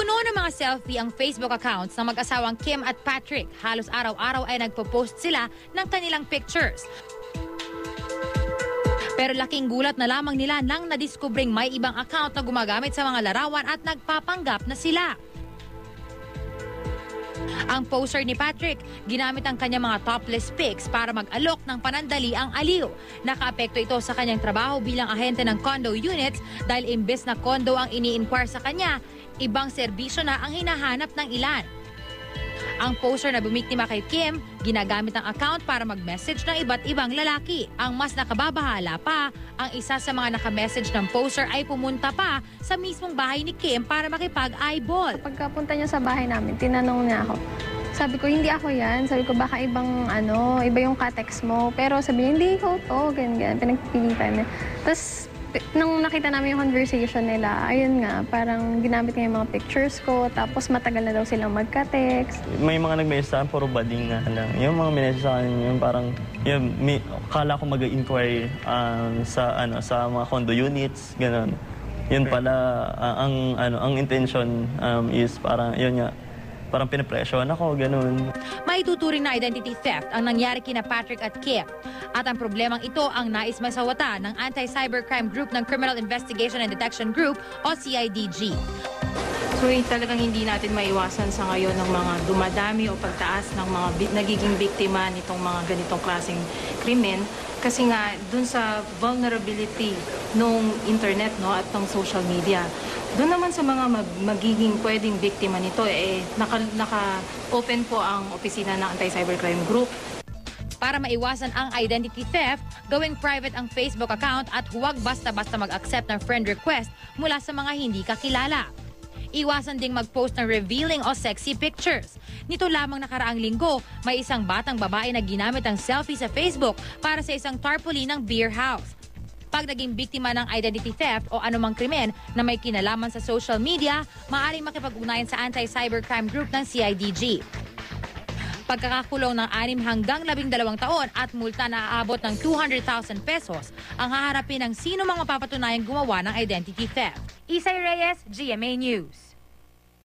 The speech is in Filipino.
Puno ng mga selfie ang Facebook accounts ng mag-asawang Kim at Patrick. Halos araw-araw ay nagpo-post sila ng kanilang pictures. Pero laking gulat na lamang nila nang nadiskubring may ibang account na gumagamit sa mga larawan at nagpapanggap na sila. Ang poster ni Patrick, ginamit ang kanyang mga topless pics para mag-alok ng panandali ang aliw. Nakaapekto ito sa kanyang trabaho bilang ahente ng condo units dahil imbes na condo ang ini-inquire sa kanya, ibang serbisyo na ang hinahanap ng ilan. Ang poster na bumiktima kay Kim, ginagamit ang account para mag-message ng iba't ibang lalaki. Ang mas nakababahala pa, ang isa sa mga naka-message ng poster ay pumunta pa sa mismong bahay ni Kim para makipag-eyeball. Pagkapunta niya sa bahay namin, tinanong niya ako. Sabi ko, hindi ako yan. Sabi ko, baka iba yung ka-text mo. Pero sabi niya, hindi ikaw to, ganyan. Pinagpilitan niya. Tapos, nung nakita namin yung conversation nila, ayun nga, parang ginamit niya yung mga pictures ko, tapos matagal na daw silang magka-text. May mga nag-message sa akin, puro bading nga lang. Yung mga minessage sa akin, yung parang, kala ko mag-inquire sa mga condo units, gano'n. Yun pala, ang intention is parang, yun nga, parang pinapresyon ako, gano'n. May tuturing na identity theft ang nangyari kina Patrick at Kim. At ang problemang ito ang nais masawata ng Anti-Cybercrime Group ng Criminal Investigation and Detection Group o CIDG. So talagang hindi natin maiwasan sa ngayon ng mga dumadami o pagtaas ng mga nagiging biktima nitong mga ganitong klaseng krimen. Kasi nga, dun sa vulnerability ng internet at ng social media, doon naman sa mga magiging pwedeng biktima nito, naka-open po ang opisina ng Anti-Cybercrime Group. Para maiwasan ang identity theft, gawing private ang Facebook account at huwag basta-basta mag-accept ng friend request mula sa mga hindi kakilala. Iwasan ding mag-post ng revealing o sexy pictures. Nito lamang nakaraang linggo, may isang batang babae na ginamit ang selfie sa Facebook para sa isang tarpaulin ng beer house. Pag naging biktima ng identity theft o anumang krimen na may kinalaman sa social media, maaaring makipag-ugnayan sa Anti-Cybercrime Group ng CIDG. Pagkakakulong ng 6 hanggang 12 taon at multa na aabot ng 200,000 pesos ang haharapin ng sino mang mapapatunayang gumawa ng identity theft. Isay Reyes, GMA News.